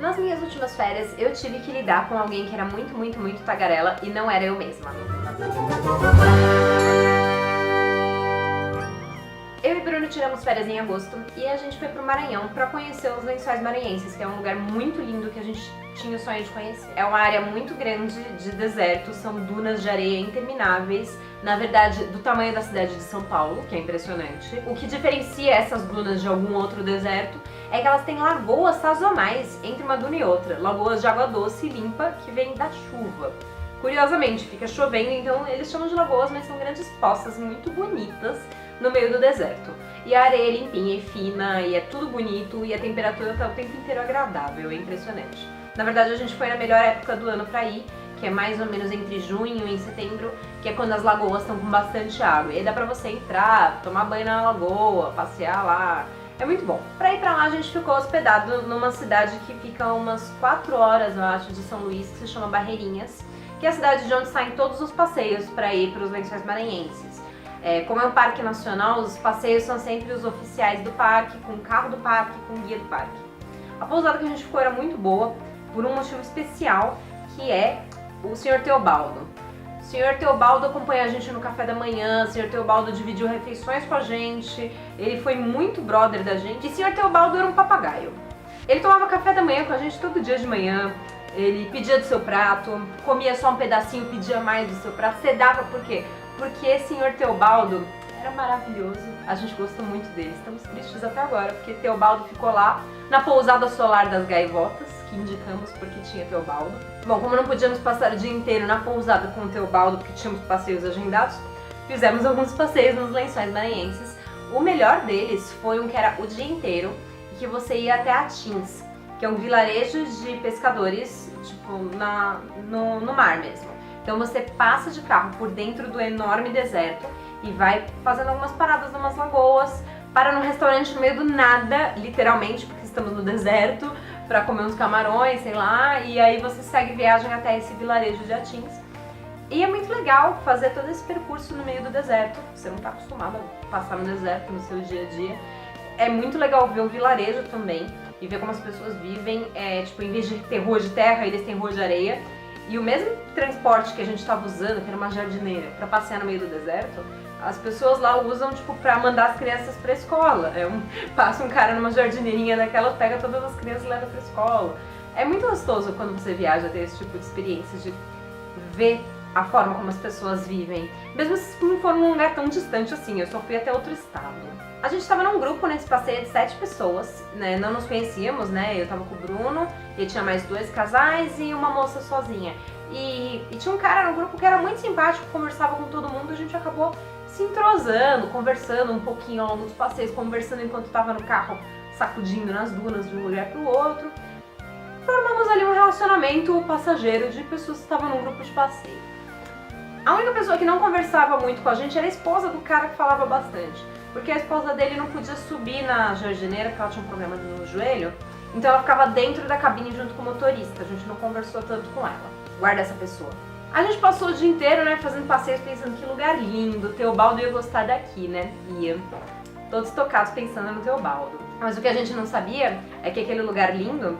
Nas minhas últimas férias, eu tive que lidar com alguém que era muito tagarela e não era eu mesma. Eu e Bruno tiramos férias em agosto e a gente foi pro Maranhão pra conhecer os Lençóis Maranhenses, que é um lugar muito lindo que a gente tinha o sonho de conhecer. É uma área muito grande de deserto, são dunas de areia intermináveis, na verdade do tamanho da cidade de São Paulo, que é impressionante. O que diferencia essas dunas de algum outro deserto é que elas têm lagoas sazonais entre uma duna e outra, lagoas de água doce e limpa que vem da chuva. Curiosamente, fica chovendo, então eles chamam de lagoas, mas são grandes poças muito bonitas no meio do deserto. E a areia é limpinha e fina, e é tudo bonito, e a temperatura tá o tempo inteiro agradável, é impressionante. Na verdade, a gente foi na melhor época do ano pra ir, que é mais ou menos entre junho e setembro, que é quando as lagoas estão com bastante água. E aí dá pra você entrar, tomar banho na lagoa, passear lá. É muito bom. Pra ir pra lá, a gente ficou hospedado numa cidade que fica umas 4 horas, eu acho, de São Luís, que se chama Barreirinhas, que é a cidade de onde saem todos os passeios pra ir pros Lençóis Maranhenses. Como é um parque nacional, os passeios são sempre os oficiais do parque, com o carro do parque, com o guia do parque. A pousada que a gente ficou era muito boa, por um motivo especial, que é o Sr. Teobaldo. O Sr. Teobaldo acompanha a gente no café da manhã, o Sr. Teobaldo dividiu refeições com a gente, ele foi muito brother da gente, e o Sr. Teobaldo era um papagaio. Ele tomava café da manhã com a gente todo dia de manhã, ele pedia do seu prato, comia só um pedacinho, pedia mais do seu prato, você dava por quê? Porque esse Sr. Teobaldo era maravilhoso, a gente gostou muito dele, estamos tristes até agora, porque Teobaldo ficou lá na pousada solar das gaivotas, que indicamos porque tinha Teobaldo. Bom, como não podíamos passar o dia inteiro na pousada com o Teobaldo, porque tínhamos passeios agendados, fizemos alguns passeios nos Lençóis Maranhenses. O melhor deles foi um que era o dia inteiro, e que você ia até Atins, que é um vilarejo de pescadores, tipo, no mar mesmo. Então você passa de carro por dentro do enorme deserto e vai fazendo algumas paradas em umas lagoas, para num restaurante no meio do nada, literalmente, porque estamos no deserto, para comer uns camarões, sei lá, e aí você segue viagem até esse vilarejo de Atins. E é muito legal fazer todo esse percurso no meio do deserto, você não está acostumado a passar no deserto no seu dia a dia. É muito legal ver o vilarejo também e ver como as pessoas vivem, tipo, em vez de ter rua de terra, eles têm rua de areia. E o mesmo transporte que a gente estava usando, que era uma jardineira, para passear no meio do deserto, as pessoas lá usam, tipo, pra mandar as crianças pra escola. Passa um cara numa jardineirinha daquela, pega todas as crianças e leva pra escola. É muito gostoso quando você viaja ter esse tipo de experiência, de ver a forma como as pessoas vivem. Mesmo se não for num lugar tão distante assim, eu só fui até outro estado. A gente estava num grupo nesse passeio de 7 pessoas, né? Não nos conhecíamos, né? Eu tava com o Bruno, e tinha mais 2 casais e uma moça sozinha. E tinha um cara no grupo que era muito simpático, conversava com todo mundo, a gente acabou se entrosando, conversando um pouquinho ao longo dos passeios, conversando enquanto estava no carro, sacudindo nas dunas de um lugar para o outro. Formamos ali um relacionamento passageiro de pessoas que estavam num grupo de passeio. A única pessoa que não conversava muito com a gente era a esposa do cara que falava bastante, porque a esposa dele não podia subir na jardineira, porque ela tinha um problema no joelho, então ela ficava dentro da cabine junto com o motorista, a gente não conversou tanto com ela. Guarda essa pessoa. A gente passou o dia inteiro, né, fazendo passeios, pensando que lugar lindo, Teobaldo ia gostar daqui, né, ia. Todos tocados pensando no Teobaldo. Mas o que a gente não sabia é que aquele lugar lindo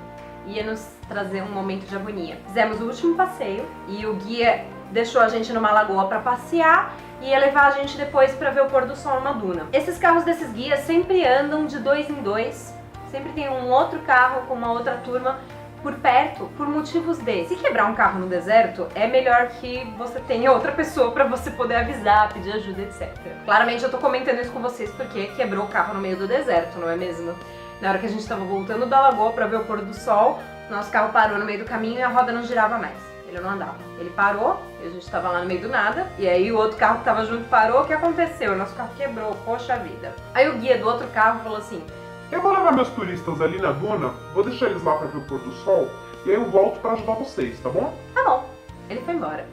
ia nos trazer um momento de agonia. Fizemos o último passeio e o guia deixou a gente numa lagoa pra passear e ia levar a gente depois pra ver o pôr do sol numa duna. Esses carros desses guias sempre andam de 2 em 2, sempre tem um outro carro com uma outra turma por perto, por motivos de se quebrar um carro no deserto, é melhor que você tenha outra pessoa pra você poder avisar, pedir ajuda, etc. Claramente eu tô comentando isso com vocês porque quebrou o carro no meio do deserto, não é mesmo? Na hora que a gente tava voltando da lagoa pra ver o pôr do sol, nosso carro parou no meio do caminho e a roda não girava mais. Ele não andava. Ele parou, e a gente tava lá no meio do nada, e aí o outro carro que tava junto parou, o que aconteceu? Nosso carro quebrou, poxa vida. Aí o guia do outro carro falou assim: eu vou levar meus turistas ali na duna, vou deixar eles lá pra ver o pôr do sol, e aí eu volto pra ajudar vocês, tá bom? Tá bom. Ele foi embora.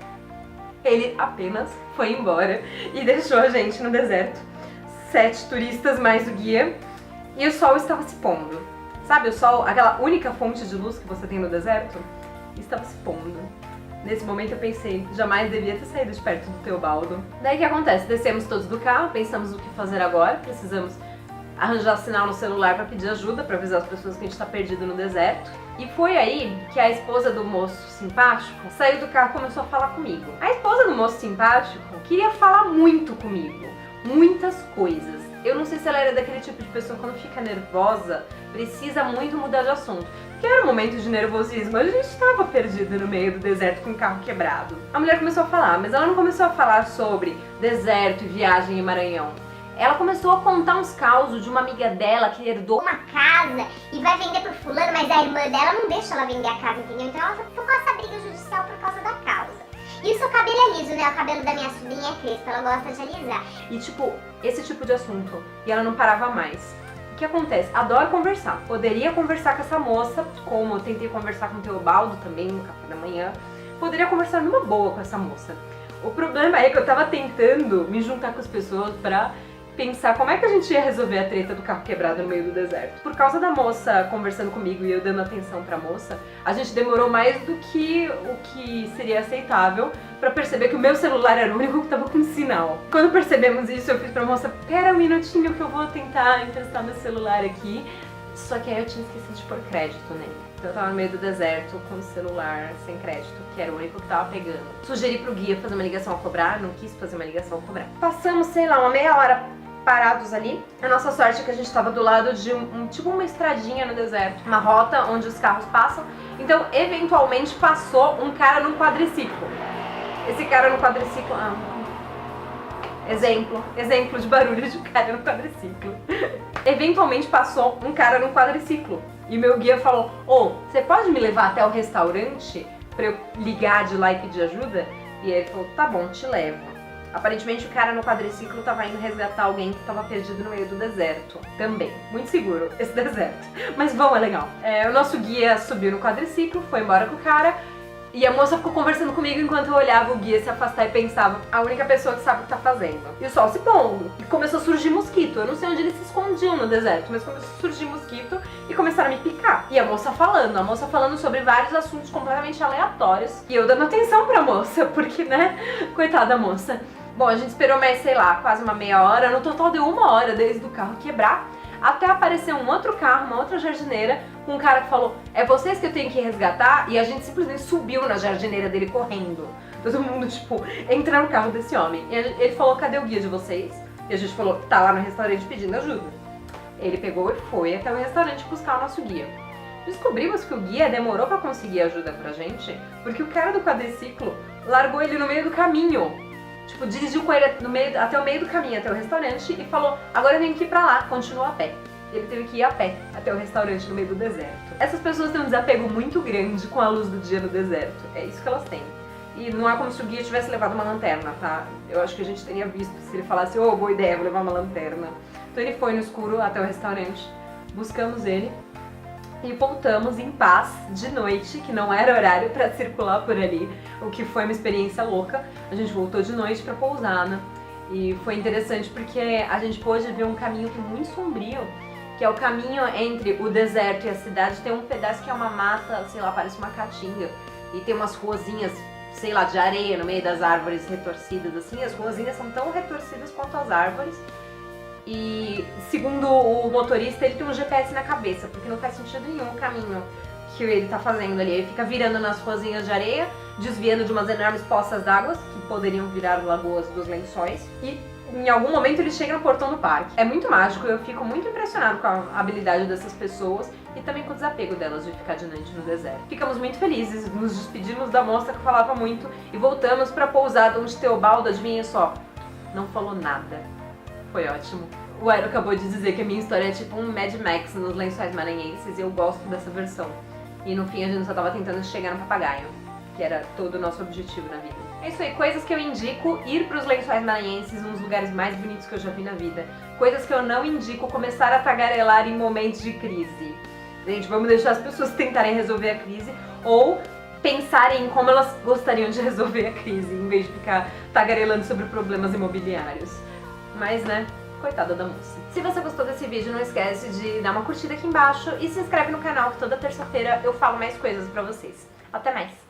Ele apenas foi embora e deixou a gente no deserto. 7 turistas mais o guia, e o sol estava se pondo. Sabe o sol, aquela única fonte de luz que você tem no deserto? Estava se pondo. Nesse momento eu pensei, jamais devia ter saído de perto do Teobaldo. Daí o que acontece? Descemos todos do carro, pensamos o que fazer agora, precisamos arranjar sinal no celular para pedir ajuda, para avisar as pessoas que a gente está perdido no deserto. E foi aí que a esposa do moço simpático saiu do carro e começou a falar comigo. A esposa do moço simpático queria falar muito comigo, muitas coisas. Eu não sei se ela era daquele tipo de pessoa que quando fica nervosa, precisa muito mudar de assunto. Porque era um momento de nervosismo, a gente estava perdido no meio do deserto com o carro quebrado. A mulher começou a falar, mas ela não começou a falar sobre deserto e viagem em Maranhão. Ela começou a contar uns causos de uma amiga dela que herdou uma casa e vai vender pro fulano, mas a irmã dela não deixa ela vender a casa, entendeu? Então ela ficou com essa briga judicial por causa da causa. E o seu cabelo é liso, né? O cabelo da minha sobrinha é crespo, ela gosta de alisar. E tipo, esse tipo de assunto. E ela não parava mais. O que acontece? Adoro conversar. Poderia conversar com essa moça, como eu tentei conversar com o Teobaldo também no café da manhã. Poderia conversar numa boa com essa moça. O problema é que eu tava tentando me juntar com as pessoas pra pensar como é que a gente ia resolver a treta do carro quebrado no meio do deserto. Por causa da moça conversando comigo e eu dando atenção pra moça, a gente demorou mais do que o que seria aceitável pra perceber que o meu celular era o único que tava com sinal. Quando percebemos isso, eu fiz pra moça, pera um minutinho que eu vou tentar emprestar meu celular aqui. Só que aí eu tinha esquecido de pôr crédito nele. Então eu tava no meio do deserto com o celular sem crédito, que era o único que tava pegando. Sugeri pro guia fazer uma ligação a cobrar, não quis fazer uma ligação a cobrar. Passamos, sei lá, uma meia hora parados ali. A nossa sorte é que a gente tava do lado de tipo uma estradinha no deserto, uma rota onde os carros passam. Então, eventualmente, passou um cara num quadriciclo. Esse cara no quadriciclo... Exemplo de barulho de cara no quadriciclo. Eventualmente passou um cara no quadriciclo. E meu guia falou, você pode me levar até o restaurante pra eu ligar de lá e pedir ajuda? E ele falou, tá bom, te levo. Aparentemente o cara no quadriciclo tava indo resgatar alguém que tava perdido no meio do deserto. Também. Muito seguro esse deserto. Mas bom, é legal. O nosso guia subiu no quadriciclo, foi embora com o cara. E a moça ficou conversando comigo enquanto eu olhava o guia se afastar e pensava, a única pessoa que sabe o que tá fazendo. E o sol se pondo. E começou a surgir mosquito. Eu não sei onde eles se escondiam no deserto, mas começou a surgir mosquito e começaram a me picar. E a moça falando sobre vários assuntos completamente aleatórios. E eu dando atenção pra moça, porque, né, coitada da moça. Bom, a gente esperou mais, sei lá, quase uma meia hora. No total deu 1 hora desde o carro quebrar até aparecer um outro carro, uma outra jardineira, com um cara que falou, é vocês que eu tenho que resgatar? E a gente simplesmente subiu na jardineira dele correndo. Todo mundo, tipo, entra no carro desse homem. E ele falou, cadê o guia de vocês? E a gente falou, tá lá no restaurante pedindo ajuda. Ele pegou e foi até o restaurante buscar o nosso guia. Descobrimos que o guia demorou pra conseguir ajuda pra gente, porque o cara do quadriciclo largou ele no meio do caminho. Tipo, dirigiu com ele até o meio do caminho, até o restaurante e falou, agora eu tenho que ir pra lá, continua a pé. Ele teve que ir a pé até o restaurante no meio do deserto. Essas pessoas têm um desapego muito grande com a luz do dia no deserto. É isso que elas têm. E não é como se o guia tivesse levado uma lanterna, tá? Eu acho que a gente teria visto se ele falasse, boa ideia, vou levar uma lanterna. Então ele foi no escuro até o restaurante, buscamos ele e voltamos em paz de noite, que não era horário pra circular por ali, o que foi uma experiência louca. A gente voltou de noite pra Pousada e foi interessante porque a gente pôde ver um caminho que é muito sombrio, que é o caminho entre o deserto e a cidade. Tem um pedaço que é uma mata, sei lá, parece uma caatinga, e tem umas ruazinhas, sei lá, de areia no meio das árvores retorcidas assim. As ruazinhas são tão retorcidas quanto as árvores. E segundo o motorista, ele tem um GPS na cabeça, porque não faz sentido nenhum o caminho que ele tá fazendo ali. Ele fica virando nas ruazinhas de areia, desviando de umas enormes poças d'água, que poderiam virar lagoas dos Lençóis, e em algum momento ele chega no portão do parque. É muito mágico, eu fico muito impressionado com a habilidade dessas pessoas e também com o desapego delas de ficar de noite no deserto. Ficamos muito felizes, nos despedimos da moça que falava muito e voltamos pra Pousada, onde Teobaldo, adivinha só, não falou nada. Foi ótimo. O Aero acabou de dizer que a minha história é tipo um Mad Max nos Lençóis Maranhenses e eu gosto dessa versão. E no fim a gente só tava tentando chegar no papagaio, que era todo o nosso objetivo na vida. É isso aí, coisas que eu indico: ir pros Lençóis Maranhenses, um dos lugares mais bonitos que eu já vi na vida. Coisas que eu não indico: começar a tagarelar em momentos de crise. Gente, vamos deixar as pessoas tentarem resolver a crise ou pensarem em como elas gostariam de resolver a crise, em vez de ficar tagarelando sobre problemas imobiliários. Mas, né, coitada da moça. Se você gostou desse vídeo, não esquece de dar uma curtida aqui embaixo e se inscreve no canal, que toda terça-feira eu falo mais coisas pra vocês. Até mais!